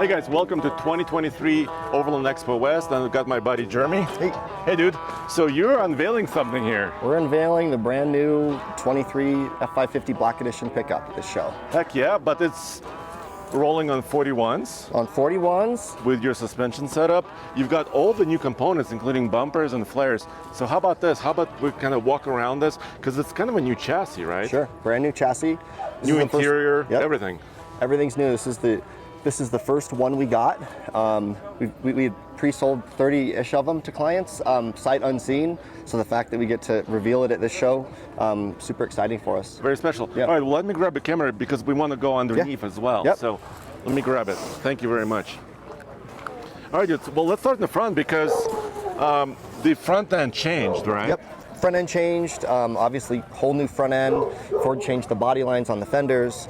Hey guys, welcome to 2023 Overland Expo West, and I've got my buddy Jeremy. Hey dude. So you're unveiling something here. We're unveiling the brand new 23 F550 Black Edition pickup at this show. Heck yeah, but it's rolling on 41s. On 41s. With your suspension setup. You've got all the new components, including bumpers and flares. So how about this? How about we kind of walk around this? Because it's kind of a new chassis, right? Sure, brand new chassis. New interior, everything. Everything's new. This is the first one we got. We had pre-sold 30-ish of them to clients, sight unseen. So the fact that we get to reveal it at this show, super exciting for us. Very special. Yep. All right, well, let me grab the camera because we want to go underneath as well. Yep. So let me grab it. Thank you very much. All right, well, let's start in the front because the front end changed, right? Yep. Front end changed, obviously whole new front end. Ford changed the body lines on the fenders.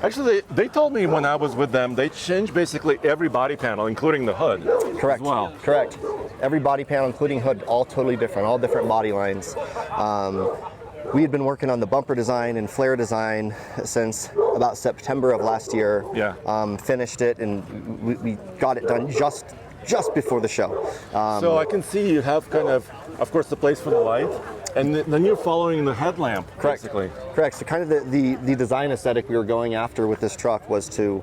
Actually, they told me when I was with them, they changed basically every body panel, including the hood. Correct. As well. Correct. Every body panel, including hood, all totally different, all different body lines. We had been working on the bumper design and flare design since about September of last year. Yeah. Finished it, and we got it done just before the show. So I can see you have kind of course, the place for the light, and then you're following the headlamp, Correct. basically. Correct. So kind of the design aesthetic we were going after with this truck was to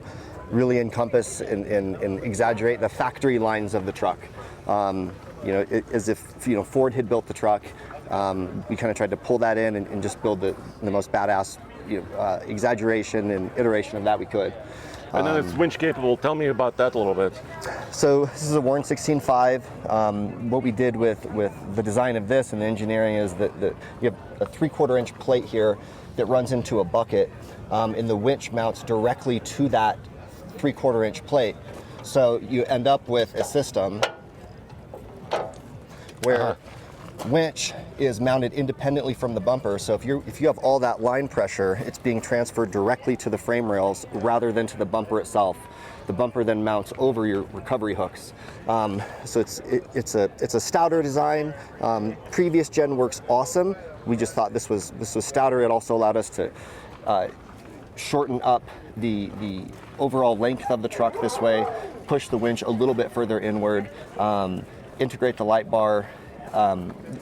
really encompass and exaggerate the factory lines of the truck. As if Ford had built the truck. We kind of tried to pull that in and just build the most badass exaggeration and iteration of that we could. And then it's winch capable. Tell me about that a little bit. So this is a Warren 16.5. What we did with the design of this and the engineering is that you have a 3/4 inch plate here that runs into a bucket, and the winch mounts directly to that 3/4 inch plate. So you end up with a system where winch is mounted independently from the bumper. So if you have all that line pressure, it's being transferred directly to the frame rails rather than to the bumper itself. The bumper then mounts over your recovery hooks. So it's a stouter design. Previous gen works awesome. We just thought this was stouter. It also allowed us to shorten up the overall length of the truck this way, push the winch a little bit further inward, integrate the light bar.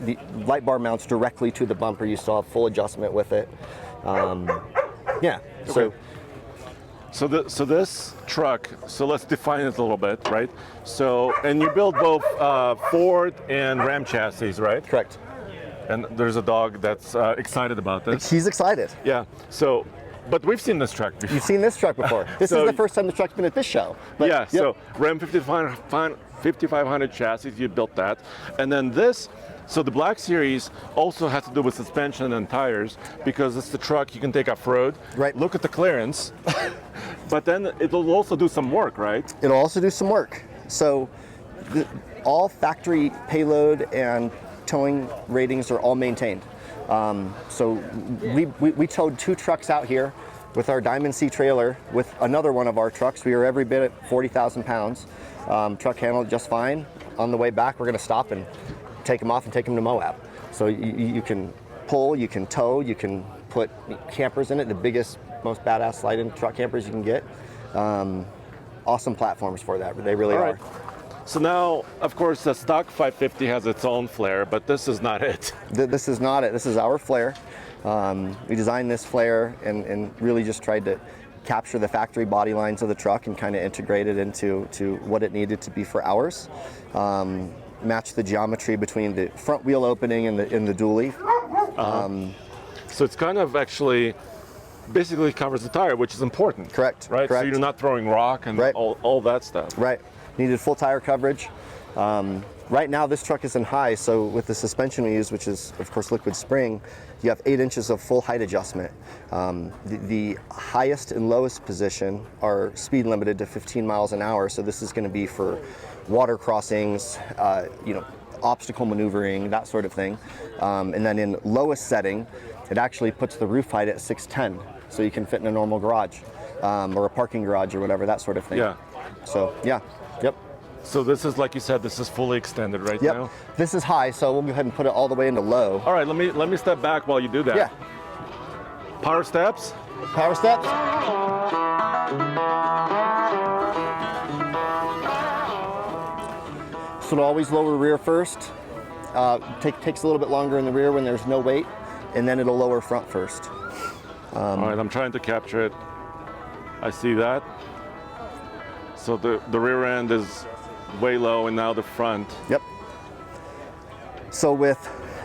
The light bar mounts directly to the bumper. You still have full adjustment with it. Yeah. Okay. So this truck. So let's define it a little bit, right? So and you build both Ford and Ram chassis, right? Correct. And there's a dog that's excited about this. He's excited. Yeah. So, but we've seen this truck before. You've seen this truck before. This is the first time the truck's been at this show. But, yeah. Yep. So Ram 5500 chassis, you built that, and then this. So the Black Series also has to do with suspension and tires because it's the truck you can take off-road. Right. Look at the clearance, but then it'll also do some work, right? It'll also do some work. So all factory payload and towing ratings are all maintained. So we towed 2 trucks out here with our Diamond C trailer with another one of our trucks. We were every bit at 40,000 pounds. Truck handled just fine. On the way back, we're going to stop and take them off and take them to Moab. So you can pull, you can tow, you can put campers in it, the biggest, most badass slide-in truck campers you can get. Awesome platforms for that, they really are. So now, of course, the stock 550 has its own flare, but this is not it. This is not it. This is our flare. We designed this flare and really just tried to capture the factory body lines of the truck and kind of integrate it into what it needed to be for ours. Match the geometry between the front wheel opening and the dually. So it's kind of actually basically covers the tire, which is important. Correct. Right. Correct. So you're not throwing rock and all that stuff. Right. Needed full tire coverage. Right now this truck is in high, so with the suspension we use, which is of course liquid spring, you have 8 inches of full height adjustment. The highest and lowest position are speed limited to 15 miles an hour, so this is going to be for water crossings, obstacle maneuvering, that sort of thing. And then in lowest setting, it actually puts the roof height at 6'10", so you can fit in a normal garage or a parking garage or whatever, that sort of thing. Yeah. So yeah. Yep. So this is, like you said, this is fully extended right now? This is high, so we'll go ahead and put it all the way into low. All right, let me step back while you do that. Yeah. Power steps? Power steps. So it'll always lower rear first. Takes a little bit longer in the rear when there's no weight, and then it'll lower front first. All right, I'm trying to capture it. I see that. So the rear end is way low, and now the front. Yep. So with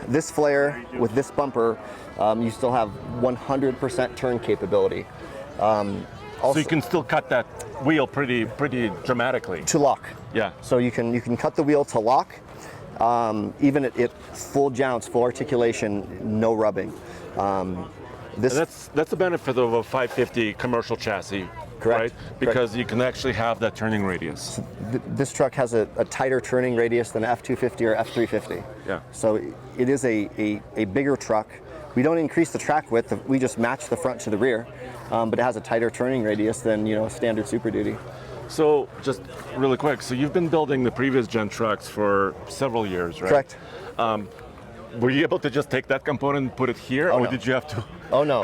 this flare, with this bumper, you still have 100% turn capability. So you can still cut that wheel pretty dramatically. To lock. Yeah. So you can cut the wheel to lock, even at full jounce, full articulation, no rubbing. That's the benefit of a 550 commercial chassis. Correct. Right? Because you can actually have that turning radius. This truck has a tighter turning radius than F250 or F350. Yeah. So it is a bigger truck. We don't increase the track width, we just match the front to the rear, but it has a tighter turning radius than standard Super Duty. So just really quick, so you've been building the previous gen trucks for several years, right? Correct. Were you able to just take that component and put it here, or no. did you have to? Oh no.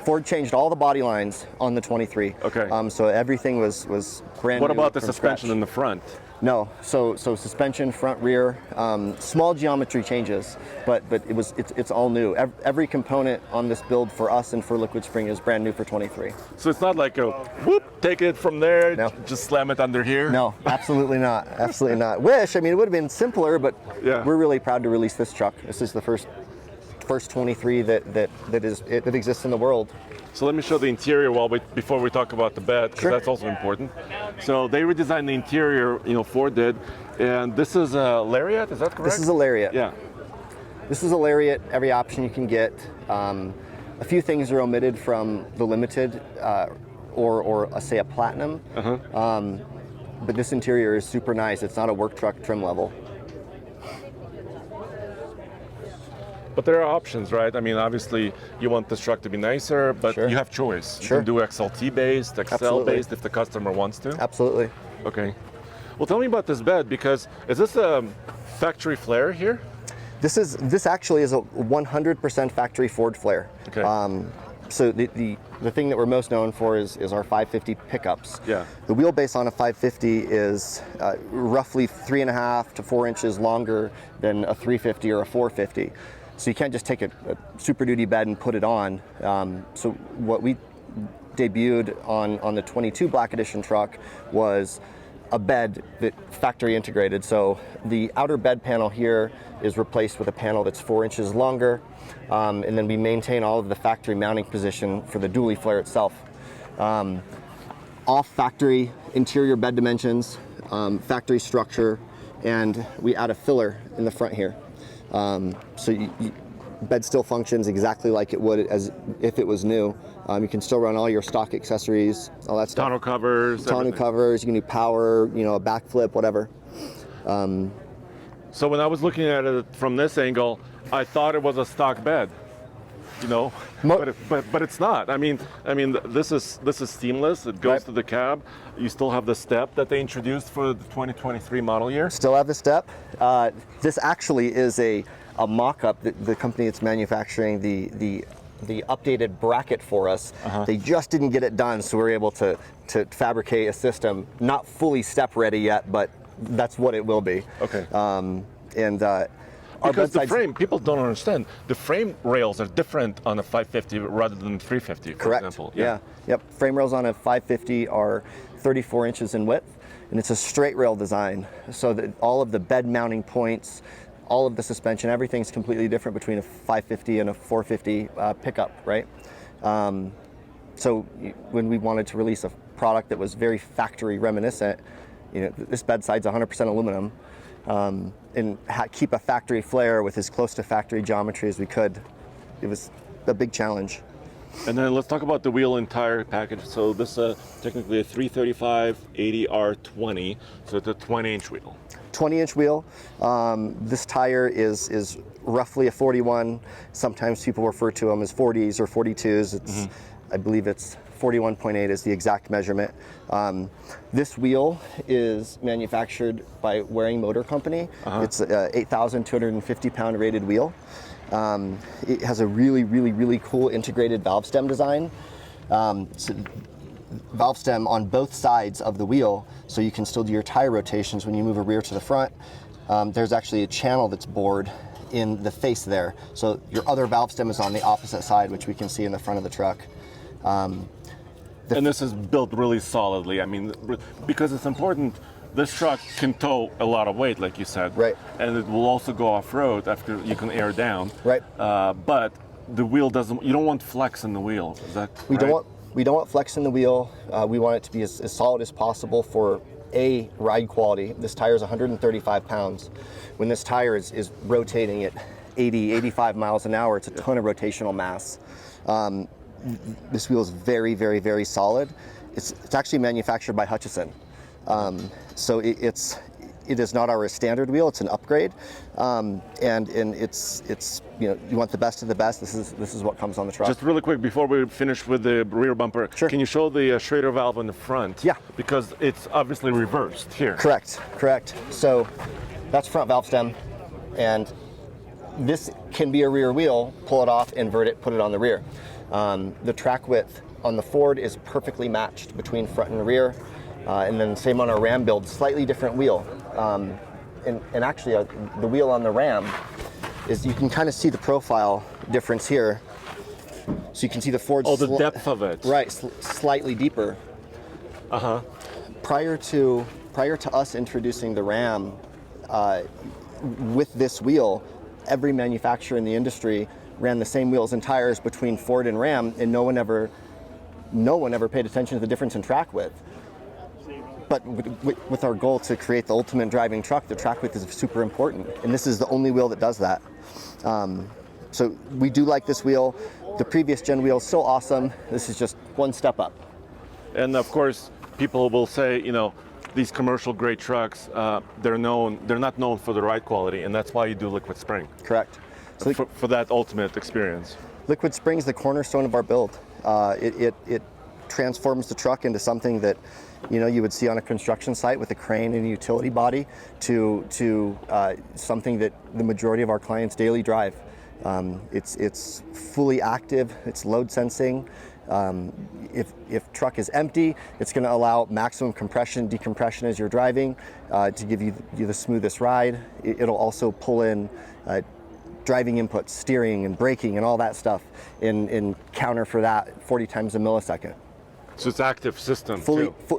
Ford changed all the body lines on the 23. Okay. So everything was brand new. What about the from suspension scratch. in the front? No. So suspension, front, rear, small geometry changes, but it's all new. Every component on this build for us and for Liquid Spring is brand new for 23. So it's not like a whoop, take it from there, No. just slam it under here. No, absolutely not. Absolutely not. It would have been simpler, but Yeah. we're really proud to release this truck. This is the first 23 that exists in the world. So let me show the interior before we talk about the bed, because Sure. that's also important. So they redesigned the interior, Ford did, and this is a Lariat, is that correct? This is a Lariat. Yeah. This is a Lariat, every option you can get. A few things are omitted from the Limited or say a Platinum. But this interior is super nice. It's not a work truck trim level. But there are options, right? I mean, obviously, you want this truck to be nicer, but Sure. you have choice. Sure. You can do XLT-based, XL-based if the customer wants to. Absolutely. Okay. Well, tell me about this bed, because is this a factory flare here? This actually is a 100% factory Ford flare. Okay. So the thing that we're most known for is our 550 pickups. Yeah. The wheelbase on a 550 is roughly 3.5 to 4 inches longer than a 350 or a 450. So you can't just take a Super Duty bed and put it on. So what we debuted on the 22 Black Edition truck was a bed that factory integrated. So the outer bed panel here is replaced with a panel that's 4 inches longer, and then we maintain all of the factory mounting position for the dually flare itself. Off factory interior bed dimensions, factory structure, and we add a filler in the front here. So bed still functions exactly like it would as if it was new. You can still run all your stock accessories, all that stuff. Tonneau covers. Tonneau everything. covers, you can do power, a backflip, whatever. So when I was looking at it from this angle, I thought it was a stock bed, but it's not. I mean, this is seamless. It goes Right. to the cab. You still have the step that they introduced for the 2023 model year. Still have the step. This actually is a mock-up. The company that's manufacturing the updated bracket for us, they just didn't get it done, so we were able to fabricate a system, not fully step ready yet, but that's what it will be. Okay. Our Because the bedsides- frame, people don't understand, the frame rails are different on a 550 rather than 350, for Correct. example. Yeah. Yep. Frame rails on a 550 are 34 inches in width, and it's a straight rail design. So that all of the bed mounting points, all of the suspension, everything's completely different between a 550 and a 450 pickup, right? So when we wanted to release a product that was very factory reminiscent, this bedside's 100% aluminum, and keep a factory flare with as close to factory geometry as we could. It was a big challenge. And then let's talk about the wheel and tire package. So this is technically a 335 80R20, so it's a 20-inch wheel. 20-inch wheel. This tire is roughly a 41. Sometimes people refer to them as 40s or 42s. I believe it's 41.8 is the exact measurement. This wheel is manufactured by Waring Motor Company. It's a 8,250 pound rated wheel. It has a really cool integrated valve stem design. So valve stem on both sides of the wheel, so you can still do your tire rotations when you move a rear to the front. There's actually a channel that's bored in the face there, so your other valve stem is on the opposite side, which we can see in the front of the truck. And this is built really solidly. I mean, because it's important. This truck can tow a lot of weight, like you said, right? And it will also go off-road after you can air down, right? But the wheel doesn't. You don't want flex in the wheel. Is that we right? We don't want flex in the wheel. We want it to be as solid as possible for ride quality. This tire is 135 pounds. When this tire is rotating at 80, 85 miles an hour, it's a ton of rotational mass. This wheel is very, very, very solid. It's actually manufactured by Hutchison. So it is not our standard wheel; it's an upgrade, and it's you want the best of the best. This is what comes on the truck. Just really quick before we finish with the rear bumper, sure. Can you show the Schrader valve in the front? Yeah, because it's obviously reversed here. Correct. So that's front valve stem, and this can be a rear wheel. Pull it off, invert it, put it on the rear. The track width on the Ford is perfectly matched between front and rear. And then same on our Ram build, slightly different wheel. And actually the wheel on the Ram is, you can kind of see the profile difference here. So you can see the Ford. Oh, the depth of it. Right, slightly deeper. Uh-huh. Prior to us introducing the Ram with this wheel, every manufacturer in the industry ran the same wheels and tires between Ford and Ram, and no one ever paid attention to the difference in track width. But with our goal to create the ultimate driving truck, the track width is super important, and this is the only wheel that does that. So we do like this wheel. The previous gen wheel is so awesome. This is just one step up. And of course, people will say, these commercial grade trucks, they're not known for the ride quality, and that's why you do liquid spring. Correct. So for that ultimate experience. Liquid spring is the cornerstone of our build. It transforms the truck into something that you would see on a construction site with a crane and a utility body to something that the majority of our clients daily drive. It's fully active, it's load sensing. If truck is empty, it's going to allow maximum compression, decompression as you're driving to give you the smoothest ride. It'll also pull in driving inputs, steering and braking and all that stuff in counter for that 40 times a millisecond. So it's active system,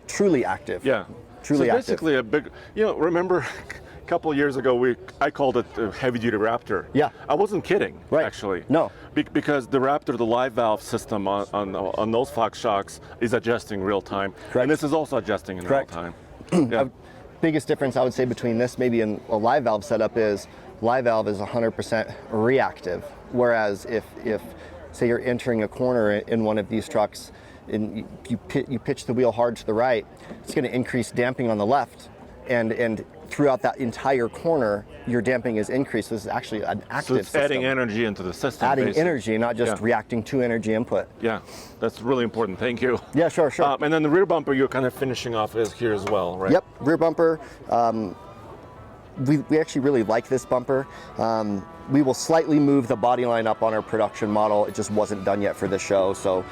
truly active. Yeah, truly active. So basically a big, remember a couple of years ago I called it the heavy-duty Raptor. Yeah. I wasn't kidding, right. Actually. No. Because the Raptor, the live valve system on those Fox shocks is adjusting real time. Correct. And this is also adjusting in Correct. real time. Yeah. Biggest difference I would say between this maybe and a live valve setup is live valve is 100% reactive, whereas if say you're entering a corner in one of these trucks and you pitch the wheel hard to the right, it's going to increase damping on the left, and throughout that entire corner your damping is increased. This is actually an active system. So it's adding energy into the system. Adding energy, not just reacting to energy input. Yeah, that's really important. Thank you. Yeah, sure. And then the rear bumper you're kind of finishing off here as well, right? Yep, rear bumper. We actually really like this bumper. We will slightly move the body line up on our production model. It just wasn't done yet for the show, so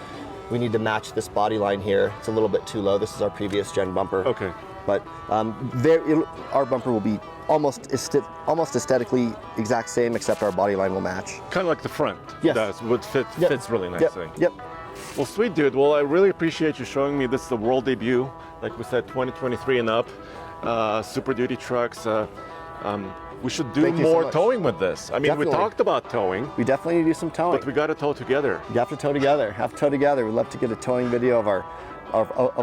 we need to match this body line here. It's a little bit too low. This is our previous gen bumper. Okay. But our bumper will be almost aesthetically exact same, except our body line will match. Kind of like the front. Yes. It fits really nicely. Yep. Well, sweet dude. Well, I really appreciate you showing me. This is the world debut, like we said, 2023 and up. Super Duty trucks. We should do more towing with this. I mean, Definitely. We talked about towing. We definitely need to do some towing. But we got to tow together. You have to tow together. We'd love to get a towing video of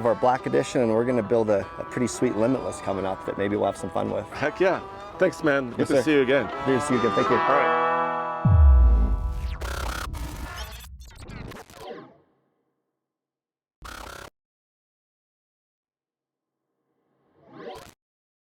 our Black Edition, and we're going to build a pretty sweet Limitless coming up that maybe we'll have some fun with. Heck yeah. Thanks, man. Good Yes, to sir. see you again. Good to see you again. Thank you. All right.